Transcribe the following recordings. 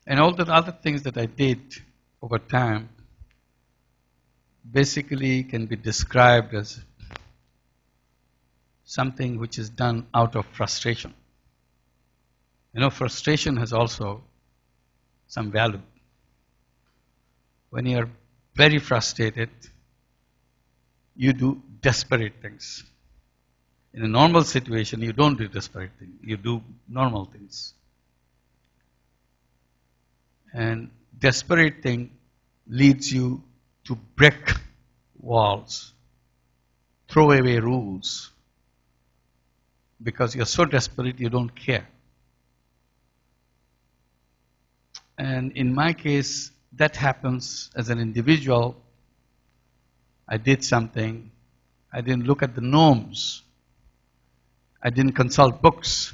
And all the other things that I did over time basically can be described as something which is done out of frustration. You know, frustration has also some value. When you're very frustrated, you do desperate things. In a normal situation, you don't do desperate things. You do normal things. And desperate thing leads you to break walls, throw away rules, because you're so desperate you don't care. And in my case, that happens as an individual. I did something, I didn't look at the norms, I didn't consult books,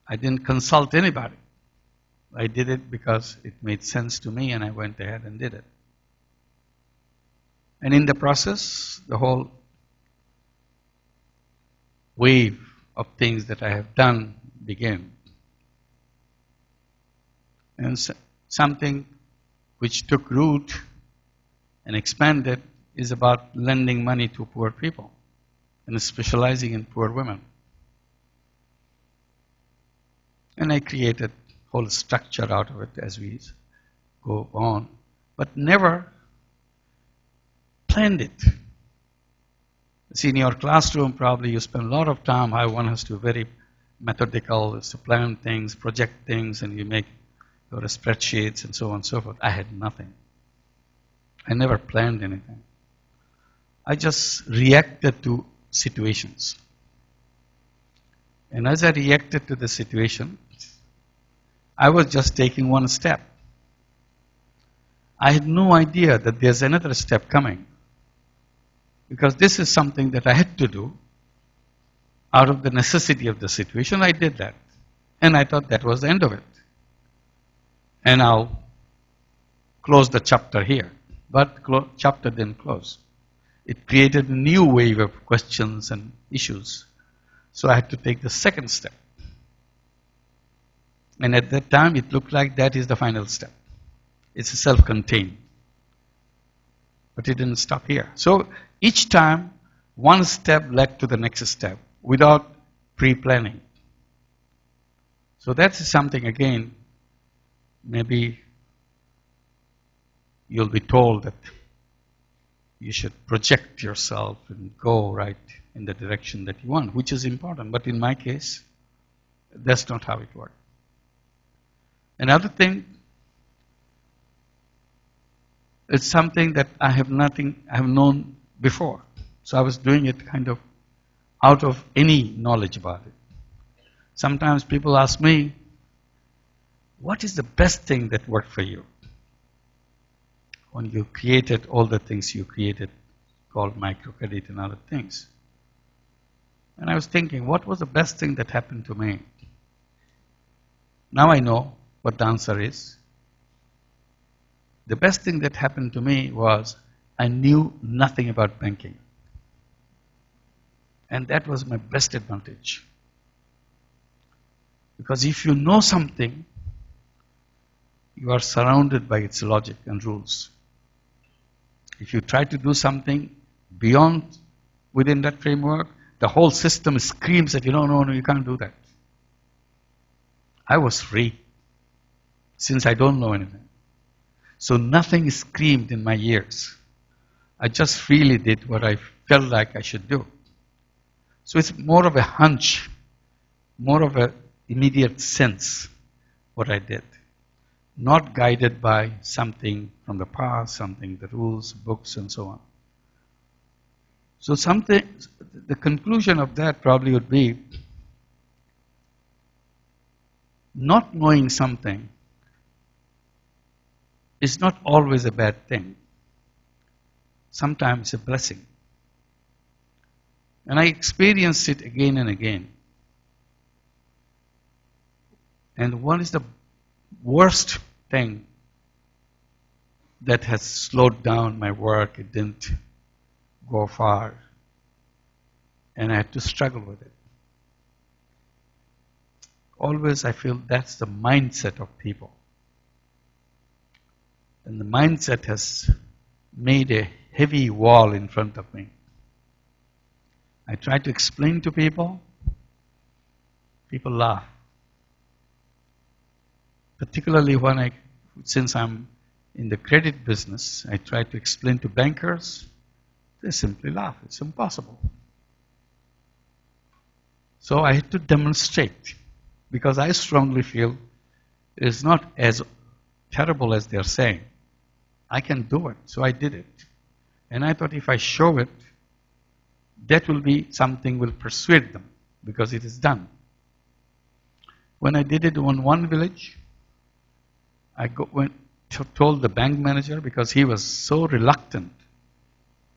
I didn't consult anybody. I did it because it made sense to me and I went ahead and did it. And in the process, the whole wave of things that I have done began. And something which took root and expanded is about lending money to poor people and specializing in poor women. And I created a whole structure out of it as we go on, but never planned it. See, in your classroom, probably you spend a lot of time how one has to be very methodical, to plan things, project things, and you make your spreadsheets and so on and so forth. I had nothing. I never planned anything. I just reacted to situations. And as I reacted to the situation, I was just taking one step. I had no idea that there's another step coming. Because this is something that I had to do. Out of the necessity of the situation, I did that. And I thought that was the end of it. And I'll close the chapter here. But chapter didn't close. It created a new wave of questions and issues. So I had to take the second step. And at that time, it looked like that is the final step. It's self-contained. But it didn't stop here. So each time, one step led to the next step without pre-planning. So that's something, again, maybe you'll be told that you should project yourself and go right in the direction that you want, which is important. But in my case, that's not how it worked. Another thing, it's something that I have known before. So I was doing it kind of out of any knowledge about it. Sometimes people ask me, what is the best thing that worked for you? When you created all the things you created, called microcredit and other things. And I was thinking, what was the best thing that happened to me? Now I know what the answer is. The best thing that happened to me was I knew nothing about banking. And that was my best advantage. Because if you know something, you are surrounded by its logic and rules. If you try to do something beyond within that framework, the whole system screams that no, you can't do that. I was free since I don't know anything. So nothing screamed in my ears. I just freely did what I felt like I should do. So it's more of a hunch, more of an immediate sense what I did. Not guided by something from the past, something, the rules, books, and so on. So the conclusion of that probably would be, not knowing something is not always a bad thing. Sometimes a blessing. And I experienced it again and again. And what is the worst thing that has slowed down my work? It didn't go far. And I had to struggle with it. always I feel that's the mindset of people. And the mindset has made a heavy wall in front of me. I try to explain to people, people laugh. Particularly since I'm in the credit business, I try to explain to bankers, they simply laugh. It's impossible. So I had to demonstrate, because I strongly feel it is not as terrible as they're saying. I can do it, so I did it. And I thought if I show it, that will be something will persuade them, because it is done. When I did it in one village, I told the bank manager, because he was so reluctant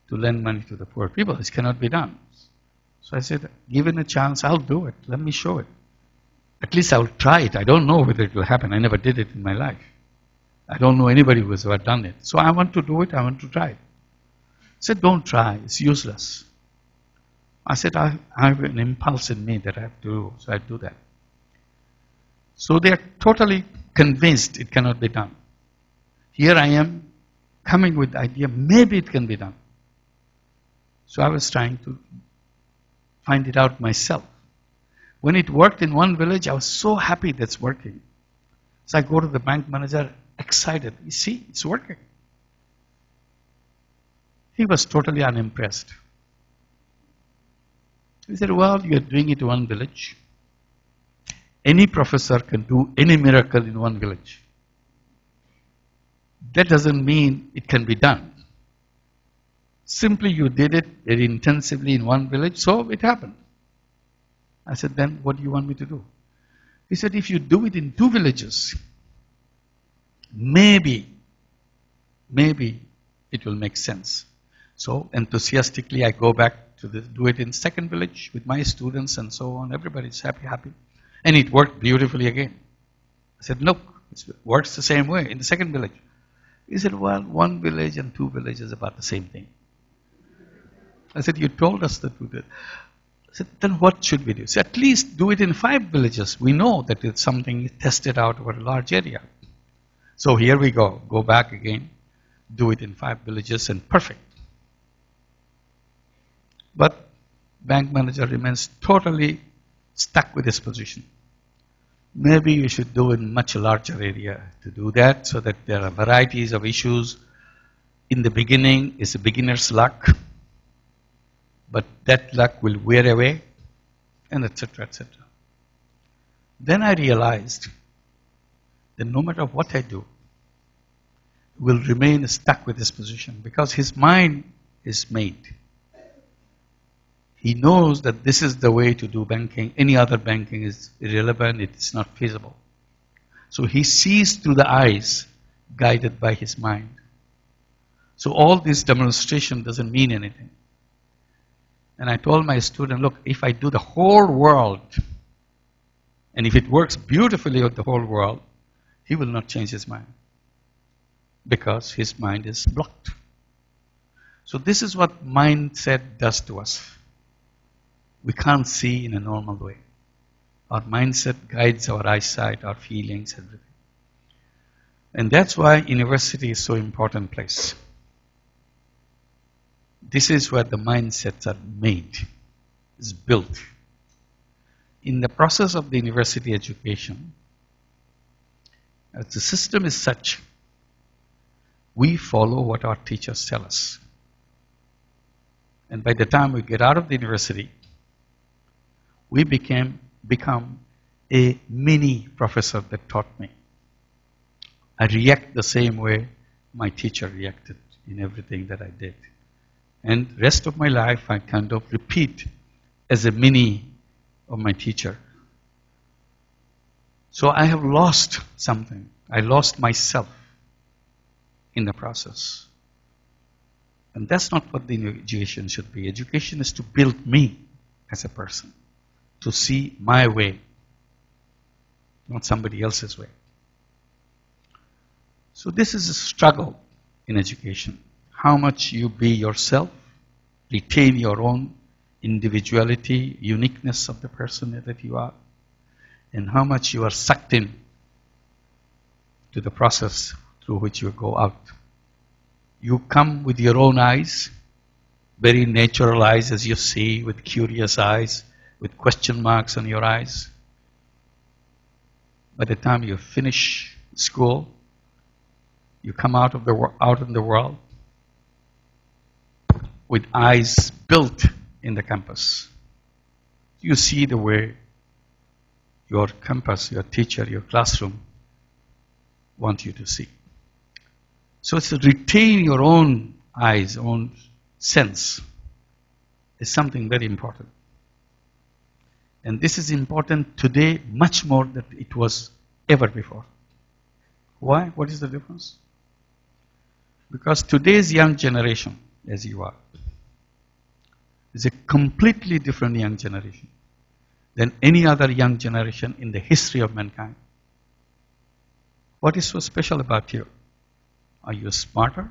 to lend money to the poor people, this cannot be done. So I said, given a chance, I'll do it. Let me show it. At least I'll try it. I don't know whether it will happen. I never did it in my life. I don't know anybody who has ever done it. So I want to do it. I want to try it. I said, don't try. It's useless. I said, I have an impulse in me that I have to do. So I do that. So they are totally convinced it cannot be done. Here I am coming with the idea, maybe it can be done. So I was trying to find it out myself. When it worked in one village, I was so happy that's working. So I go to the bank manager, excited. You see, it's working. He was totally unimpressed. He said, well, you're doing it in one village. Any professor can do any miracle in one village. That doesn't mean it can be done. Simply you did it very intensively in one village, so it happened. I said, then what do you want me to do? He said, if you do it in 2 villages, maybe it will make sense. So enthusiastically I go back to do it in 2nd village with my students and so on. Everybody's happy. And it worked beautifully again. I said, look, it works the same way in the 2nd village. He said, well, 1 village and 2 villages is about the same thing. I said, you told us to do that. I said, then what should we do? So at least do it in 5 villages. We know that it's something tested out over a large area. So here we go back again, do it in 5 villages and perfect. But bank manager remains totally stuck with his position. Maybe you should do in much larger area to do that, so that there are varieties of issues. In the beginning, it's a beginner's luck, but that luck will wear away, and etc., etc. Then I realized that no matter what I do, he will remain stuck with his position, because his mind is made. He knows that this is the way to do banking. Any other banking is irrelevant, it's not feasible. So he sees through the eyes guided by his mind. So all this demonstration doesn't mean anything. And I told my student, look, if I do the whole world, and if it works beautifully with the whole world, he will not change his mind, because his mind is blocked. So this is what mindset does to us. We can't see in a normal way. Our mindset guides our eyesight, our feelings, everything. And that's why university is so important place. This is where the mindsets are made, is built. In the process of the university education, as the system is such, we follow what our teachers tell us. And by the time we get out of the university, we become a mini professor that taught me. I react the same way my teacher reacted in everything that I did. And rest of my life I kind of repeat as a mini of my teacher. So I have lost something. I lost myself in the process. And that's not what the education should be. Education is to build me as a person, to see my way, not somebody else's way. So this is a struggle in education. How much you be yourself, retain your own individuality, uniqueness of the person that you are, and how much you are sucked in to the process through which you go out. You come with your own eyes, very natural eyes as you see, with curious eyes, with question marks on your eyes. By the time you finish school, you come out in the world with eyes built in the compass. You see the way your compass, your teacher, your classroom want you to see. So it's to retain your own eyes, own sense is something very important. And this is important today much more than it was ever before. Why? What is the difference? Because today's young generation, as you are, is a completely different young generation than any other young generation in the history of mankind. What is so special about you? Are you smarter?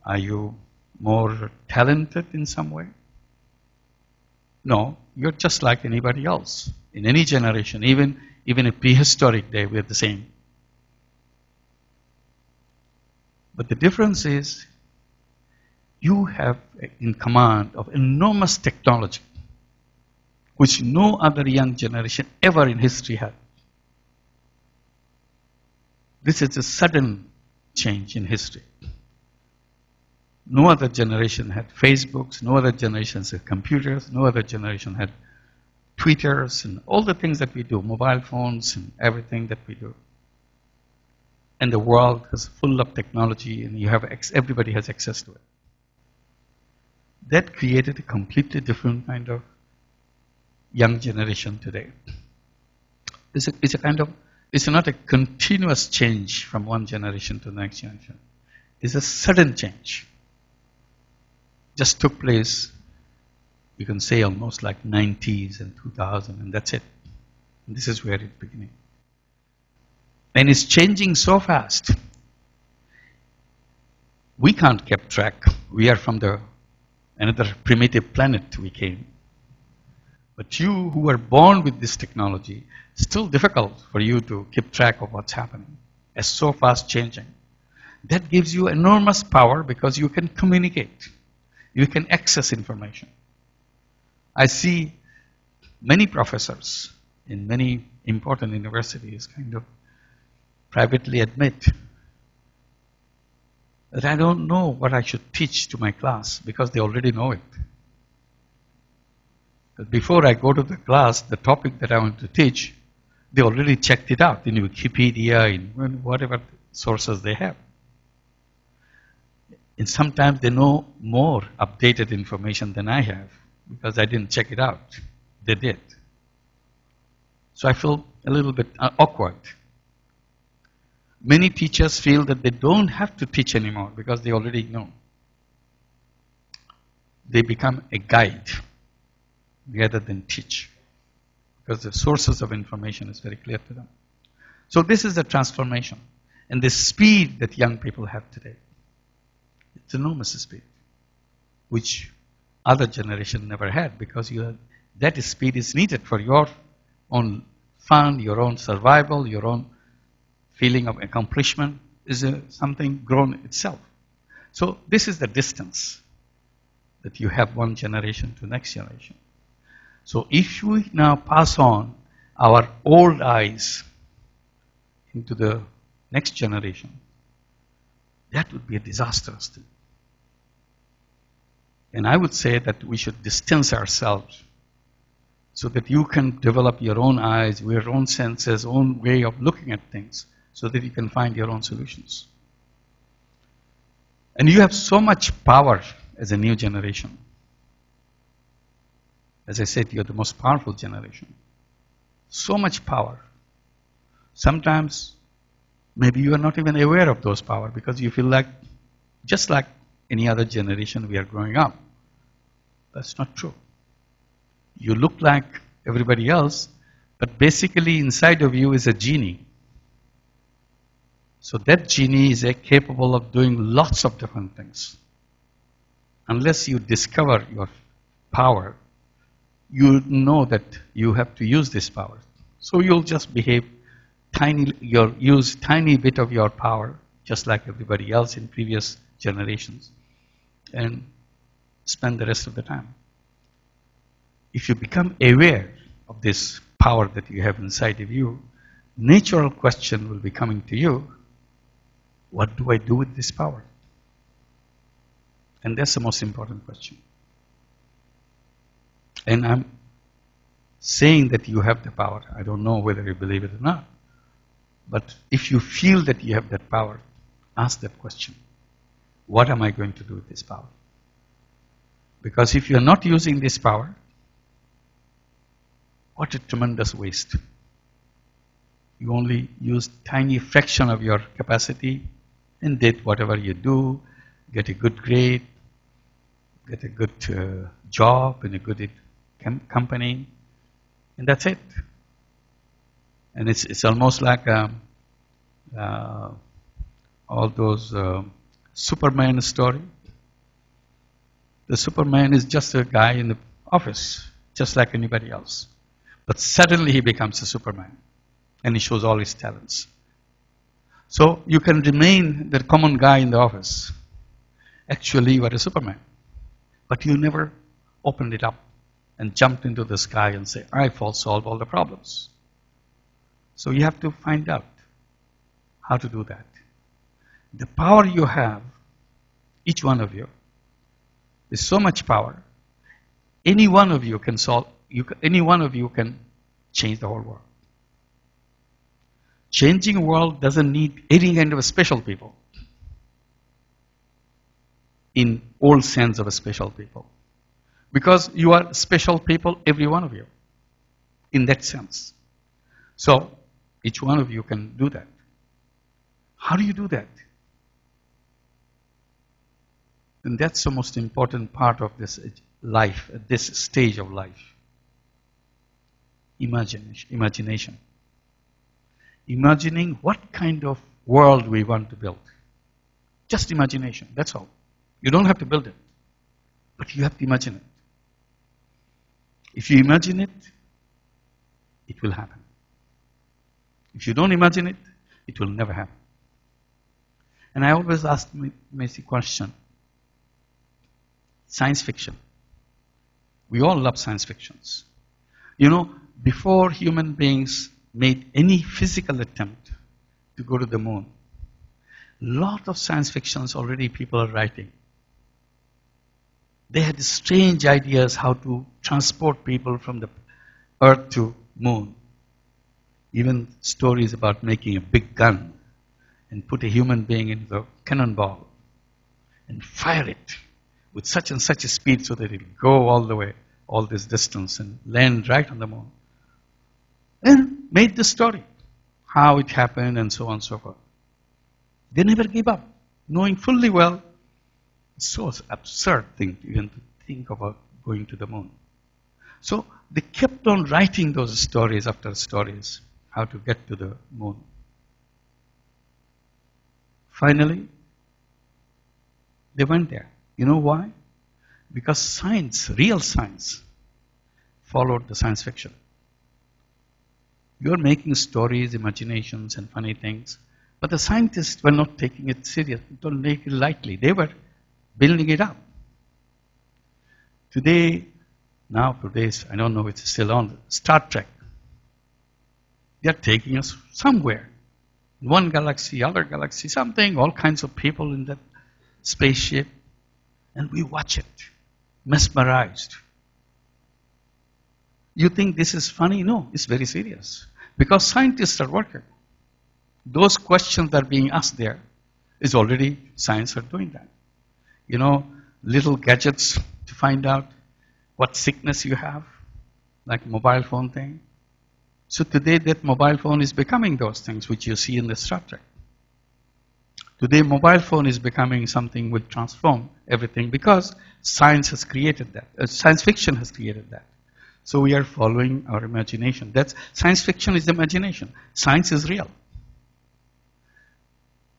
Are you more talented in some way? No, you're just like anybody else. In any generation, even a prehistoric day, we're the same. But the difference is, you have in command of enormous technology, which no other young generation ever in history had. This is a sudden change in history. No other generation had Facebooks, no other generation had computers, no other generation had Twitters and all the things that we do, mobile phones and everything that we do. And the world is full of technology and everybody has access to it. That created a completely different kind of young generation today. It's not a continuous change from one generation to the next generation. It's a sudden change. Just took place, you can say almost like 90s and 2000, and that's it. And this is where it's beginning. And it's changing so fast. We can't keep track. We are from another primitive planet we came. But you who are born with this technology, it's still difficult for you to keep track of what's happening. It's so fast changing. That gives you enormous power because you can communicate. You can access information. I see many professors in many important universities kind of privately admit that I don't know what I should teach to my class because they already know it. But before I go to the class, the topic that I want to teach, they already checked it out in Wikipedia, in whatever sources they have. And sometimes they know more updated information than I have because I didn't check it out. They did. So I feel a little bit awkward. Many teachers feel that they don't have to teach anymore because they already know. They become a guide rather than teach because the sources of information is very clear to them. So this is the transformation and the speed that young people have today. It's enormous speed, which other generation never had because that speed is needed for your own fun, your own survival, your own feeling of accomplishment is something grown itself. So this is the distance that you have one generation to next generation. So if we now pass on our old eyes into the next generation, that would be a disastrous thing. And I would say that we should distance ourselves so that you can develop your own eyes, your own senses, own way of looking at things, so that you can find your own solutions. And you have so much power as a new generation. As I said, you're the most powerful generation. So much power. Sometimes, maybe you are not even aware of those power because you feel like, just like any other generation we are growing up. That's not true. You look like everybody else, but basically inside of you is a genie. So that genie is capable of doing lots of different things. Unless you discover your power, you know that you have to use this power. So you'll just behave use tiny bit of your power, just like everybody else in previous generations, and spend the rest of the time. If you become aware of this power that you have inside of you, natural question will be coming to you, what do I do with this power? And that's the most important question. And I'm saying that you have the power. I don't know whether you believe it or not. But if you feel that you have that power, ask that question. What am I going to do with this power? Because if you're not using this power, what a tremendous waste. You only use tiny fraction of your capacity and did whatever you do, get a good grade, get a good job in a good company, and that's it. And it's almost like all those Superman story. The Superman is just a guy in the office, just like anybody else. But suddenly he becomes a Superman, and he shows all his talents. So you can remain the common guy in the office. Actually, you are a Superman. But you never opened it up and jumped into the sky and say, I'll solve all the problems. So you have to find out how to do that. The power you have, each one of you, is so much power. Any one of you can any one of you can change the whole world. Changing the world doesn't need any kind of a special people. In old sense of a special people. Because you are special people, every one of you. In that sense. So, each one of you can do that. How do you do that? And that's the most important part of this life, at this stage of life. Imagination. Imagining what kind of world we want to build. Just imagination, that's all. You don't have to build it, but you have to imagine it. If you imagine it, it will happen. If you don't imagine it, it will never happen. And I always ask Macy question. Science fiction. We all love science fictions. You know, before human beings made any physical attempt to go to the moon, lot of science fictions already people are writing. They had strange ideas how to transport people from the earth to moon. Even stories about making a big gun and put a human being in the cannonball and fire it with such and such a speed so that it will go all the way, all this distance and land right on the moon. And made the story, how it happened and so on and so forth. They never gave up, knowing fully well it's so absurd thing even to think about going to the moon. So they kept on writing those stories after stories, how to get to the moon. Finally, they went there. You know why? Because science, real science, followed the science fiction. You're making stories, imaginations, and funny things, but the scientists were not taking it serious, don't take it lightly. They were building it up. Nowadays, I don't know if it's still on, Star Trek. They are taking us somewhere. One galaxy, other galaxy, something, all kinds of people in that spaceship. And we watch it, mesmerized. You think this is funny? No, it's very serious. Because scientists are working. Those questions that are being asked there is already, science are doing that. You know, little gadgets to find out what sickness you have, like mobile phone thing. So today that mobile phone is becoming those things which you see in the Star Trek. Today mobile phone is becoming something which transform everything because science has created that. Science fiction has created that. So we are following our imagination. That's science fiction is imagination. Science is real.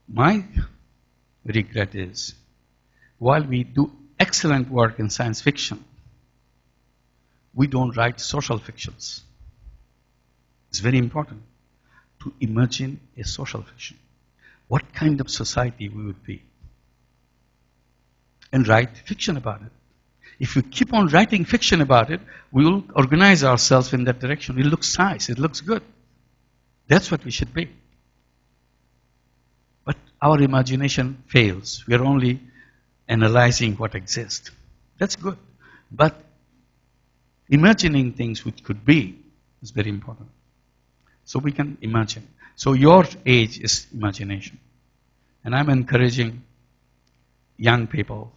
My regret is, while we do excellent work in science fiction, we don't write social fictions. It's very important to imagine a social fiction. What kind of society we would be. And write fiction about it. If we keep on writing fiction about it, we will organize ourselves in that direction. It looks nice, it looks good. That's what we should be. But our imagination fails. We are only analyzing what exists. That's good. But imagining things which could be is very important. So we can imagine. So your age is imagination. And I'm encouraging young people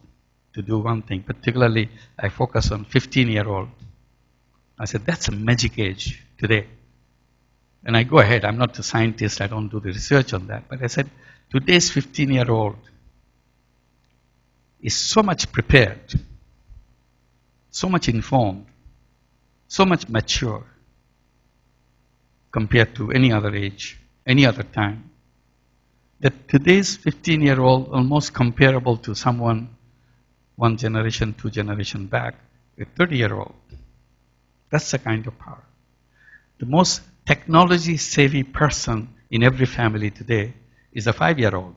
to do one thing. Particularly, I focus on 15-year-old. I said, that's a magic age today. And I go ahead. I'm not a scientist. I don't do the research on that. But I said, today's 15-year-old is so much prepared, so much informed, so much mature compared to any other age, any other time, that today's 15-year-old almost comparable to someone one generation, two generation back, a 30-year-old. That's the kind of power. The most technology-savvy person in every family today is a 5-year-old.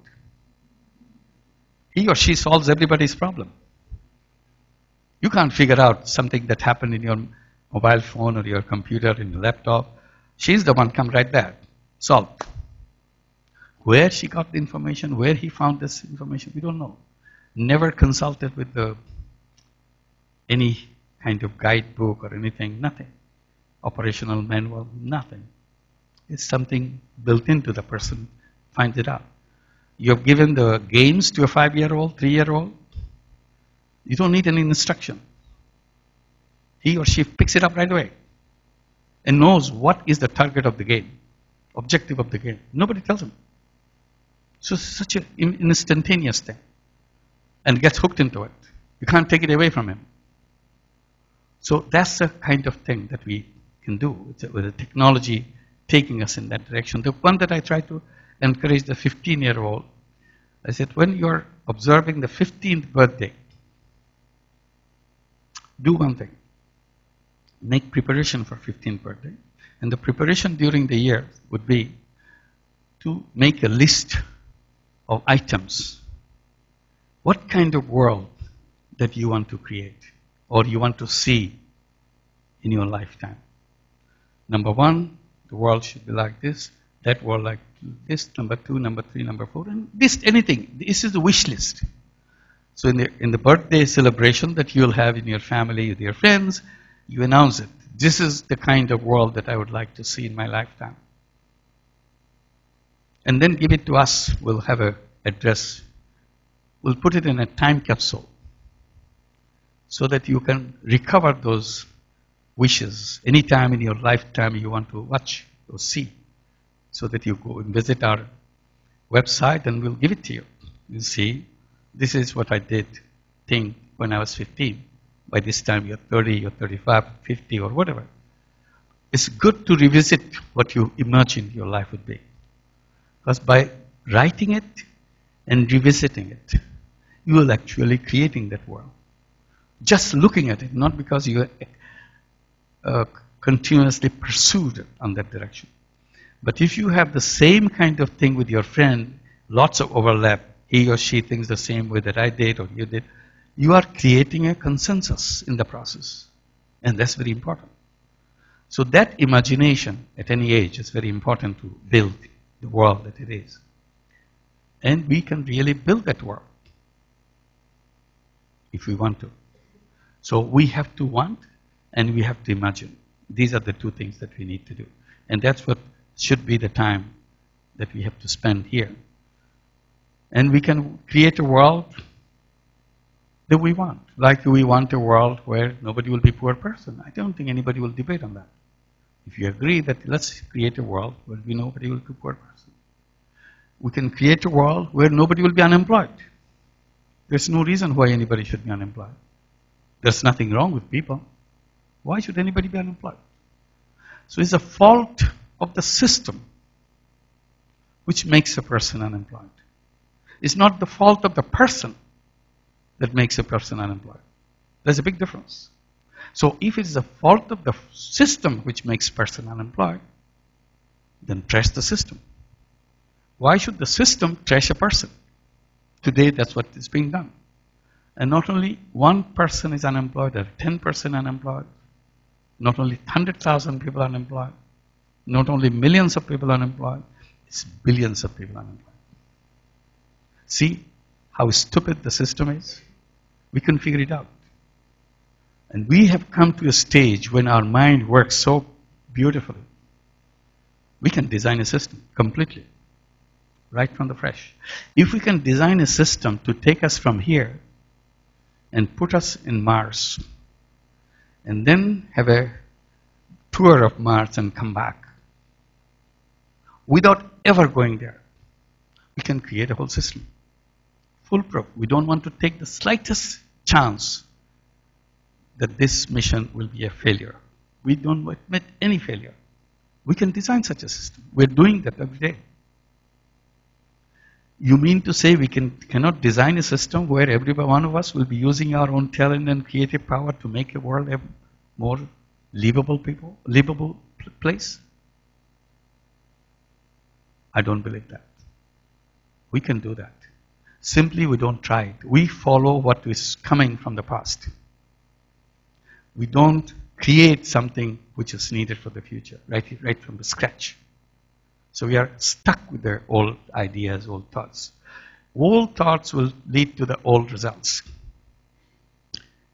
He or she solves everybody's problem. You can't figure out something that happened in your mobile phone or your computer, in your laptop. She's the one, come right there, solve. Where she got the information, where he found this information, we don't know. Never consulted with any kind of guidebook or anything, nothing. Operational manual, nothing. It's something built into the person, finds it out. You have given the games to a 5-year-old, 3-year-old, you don't need any instruction. He or she picks it up right away and knows what is the target of the game, objective of the game. Nobody tells him. So it's such an instantaneous thing. And gets hooked into it. You can't take it away from him. So that's the kind of thing that we can do with the technology taking us in that direction. The one that I try to encourage the 15-year-old, I said, when you're observing the 15th birthday, do one thing. Make preparation for 15th birthday. And the preparation during the year would be to make a list of items. What kind of world that you want to create or you want to see in your lifetime? Number one, the world should be like this, that world like this, number two, number three, number four, and this, anything. This is the wish list. So in the birthday celebration that you'll have in your family, with your friends, you announce it. This is the kind of world that I would like to see in my lifetime. And then give it to us. We'll have an address. We'll put it in a time capsule so that you can recover those wishes anytime in your lifetime you want to watch or see, so that you go and visit our website and we'll give it to you. You see, this is what I did think when I was 15. By this time you're 30, you're 35, 50 or whatever. It's good to revisit what you imagined your life would be. Because by writing it and revisiting it, you are actually creating that world. Just looking at it, not because you continuously pursued on that direction. But if you have the same kind of thing with your friend, lots of overlap, he or she thinks the same way that I did or you did, you are creating a consensus in the process. And that's very important. So that imagination at any age is very important to build the world that it is. And we can really build that world if we want to. So we have to want and we have to imagine. These are the two things that we need to do. And that's what should be the time that we have to spend here. And we can create a world that we want. Like we want a world where nobody will be a poor person. I don't think anybody will debate on that. If you agree that let's create a world where nobody will be a poor person. We can create a world where nobody will be unemployed. There's no reason why anybody should be unemployed. There's nothing wrong with people. Why should anybody be unemployed? So it's a fault of the system which makes a person unemployed. It's not the fault of the person that makes a person unemployed. There's a big difference. So if it is the fault of the system which makes person unemployed, then trash the system. Why should the system trash a person? Today that's what is being done. And not only one person is unemployed, there are 10% unemployed. Not only 100,000 people unemployed. Not only millions of people unemployed, it's billions of people unemployed. See how stupid the system is? We can figure it out. And we have come to a stage when our mind works so beautifully. We can design a system completely, right from the fresh. If we can design a system to take us from here and put us in Mars, and then have a tour of Mars and come back, without ever going there, we can create a whole system. Foolproof. We don't want to take the slightest chance that this mission will be a failure. We don't admit any failure. We can design such a system. We're doing that every day. You mean to say we cannot design a system where every one of us will be using our own talent and creative power to make a world a more livable place? I don't believe that. We can do that. Simply we don't try it. We follow what is coming from the past. We don't create something which is needed for the future, right from the scratch. So we are stuck with the old ideas, old thoughts. Old thoughts will lead to the old results.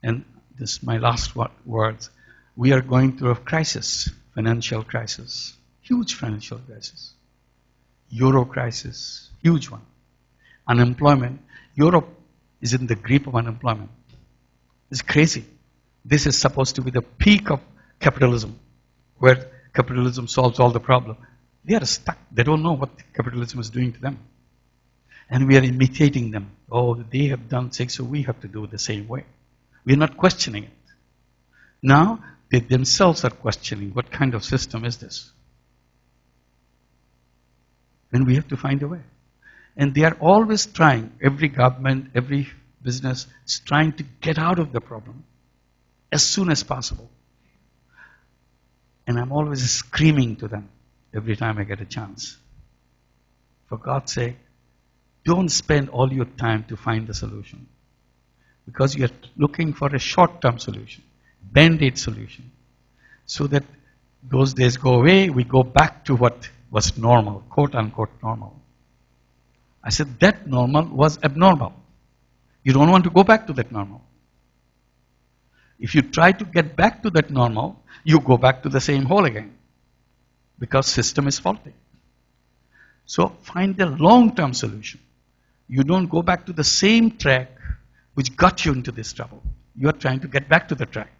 And this is my last words. We are going through a crisis, financial crisis, huge financial crisis. Euro crisis, huge one. Unemployment. Europe is in the grip of unemployment. It's crazy. This is supposed to be the peak of capitalism, where capitalism solves all the problems. They are stuck. They don't know what capitalism is doing to them. And we are imitating them. Oh, they have done things, so we have to do it the same way. We are not questioning it. Now, they themselves are questioning what kind of system is this. Then we have to find a way. And they are always trying, every government, every business is trying to get out of the problem as soon as possible. And I'm always screaming to them every time I get a chance. For God's sake, don't spend all your time to find the solution. Because you're looking for a short-term solution, band-aid solution. So that those days go away, we go back to what was normal, quote-unquote normal. I said that normal was abnormal. You don't want to go back to that normal. If you try to get back to that normal, you go back to the same hole again. Because system is faulty. So find a long-term solution. You don't go back to the same track which got you into this trouble. You are trying to get back to the track.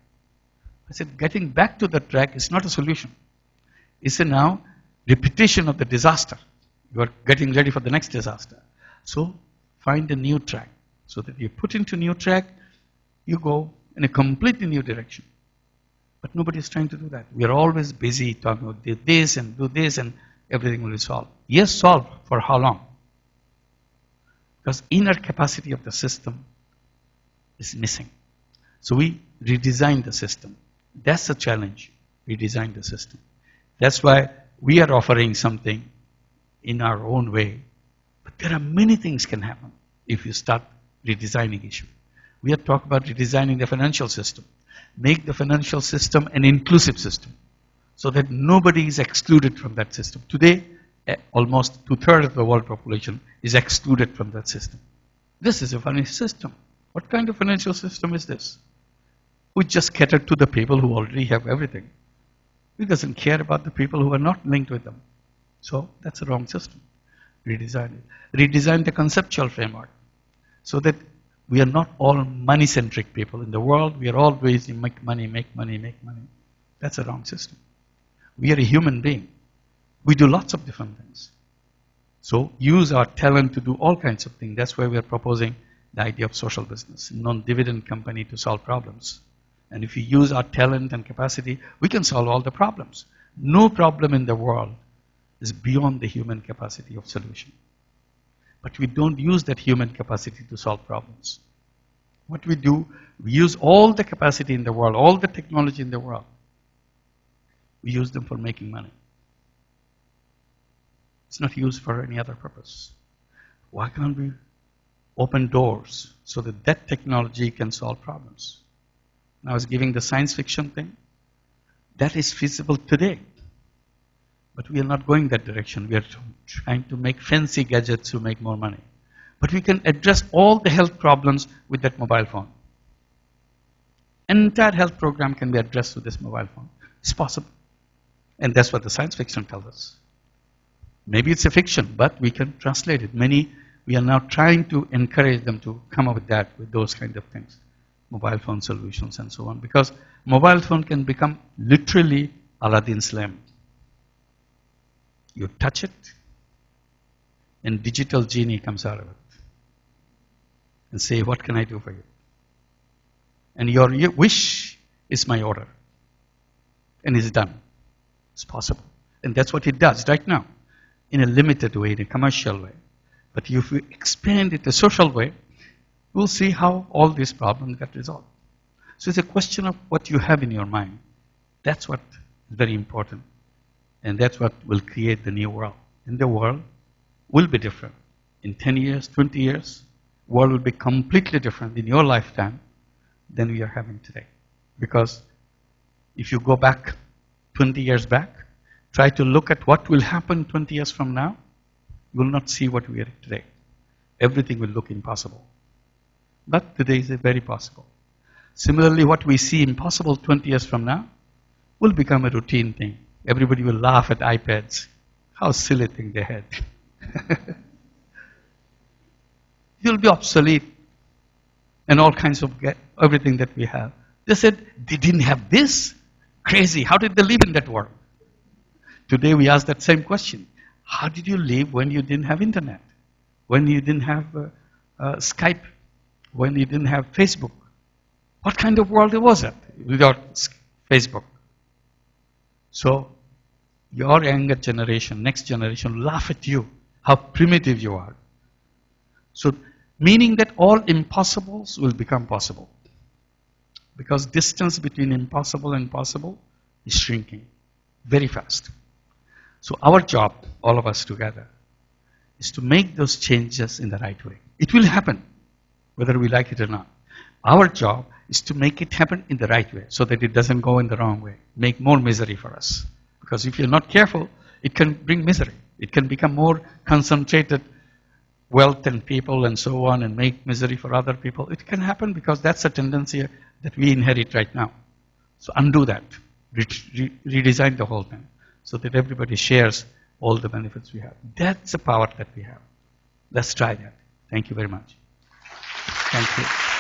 I said getting back to the track is not a solution. It's a now repetition of the disaster. You are getting ready for the next disaster. So find a new track. So that you put into new track, you go in a completely new direction. But nobody is trying to do that. We are always busy talking about this and do this and everything will be solved. Yes, solved. For how long? Because inner capacity of the system is missing. So we redesign the system. That's the challenge. Redesign the system. That's why we are offering something in our own way. But there are many things can happen if you start redesigning issue. We are talking about redesigning the financial system. Make the financial system an inclusive system so that nobody is excluded from that system. Today, almost 2/3 of the world population is excluded from that system. This is a financial system. What kind of financial system is this? We just cater to the people who already have everything. It doesn't care about the people who are not linked with them. So that's a wrong system. Redesign it. Redesign the conceptual framework so that we are not all money-centric people. In the world, we are always make money, make money, make money. That's a wrong system. We are a human being. We do lots of different things. So use our talent to do all kinds of things. That's why we are proposing the idea of social business, non-dividend company to solve problems. And if we use our talent and capacity, we can solve all the problems. No problem in the world is beyond the human capacity of solution. But we don't use that human capacity to solve problems. What we do, we use all the capacity in the world, all the technology in the world. We use them for making money. It's not used for any other purpose. Why can't we open doors so that that technology can solve problems? And I was giving the science fiction thing. That is feasible today. But we are not going that direction. We are trying to make fancy gadgets to make more money. But we can address all the health problems with that mobile phone. An entire health program can be addressed with this mobile phone. It's possible. And that's what the science fiction tells us. Maybe it's a fiction, but we can translate it. We are now trying to encourage them to come up with that, with those kind of things. Mobile phone solutions and so on. Because mobile phone can become literally Aladdin's lamp. You touch it, and digital genie comes out of it. And say, what can I do for you? And your wish is my order. And it's done. It's possible. And that's what it does right now. In a limited way, in a commercial way. But if we expand it a social way, we'll see how all these problems get resolved. So it's a question of what you have in your mind. That's what is very important. And that's what will create the new world. And the world will be different. In 10 years, 20 years, the world will be completely different in your lifetime than we are having today. Because if you go back 20 years back, try to look at what will happen 20 years from now, you will not see what we are today. Everything will look impossible. But today is very possible. Similarly, what we see impossible 20 years from now will become a routine thing. Everybody will laugh at iPads. How silly thing they had. You'll be obsolete. And all kinds of everything that we have. They said, they didn't have this? Crazy. How did they live in that world? Today we ask that same question. How did you live when you didn't have internet? When you didn't have Skype? When you didn't have Facebook? What kind of world was it without Facebook? So, your younger generation, next generation, laugh at you, how primitive you are. So, meaning that all impossibles will become possible. Because distance between impossible and possible is shrinking very fast. So our job, all of us together, is to make those changes in the right way. It will happen, whether we like it or not. Our job is to make it happen in the right way, so that it doesn't go in the wrong way, make more misery for us. Because if you're not careful, it can bring misery. It can become more concentrated wealth and people and so on, and make misery for other people. It can happen because that's a tendency that we inherit right now. So undo that, redesign the whole thing, so that everybody shares all the benefits we have. That's the power that we have. Let's try that. Thank you very much. Thank you.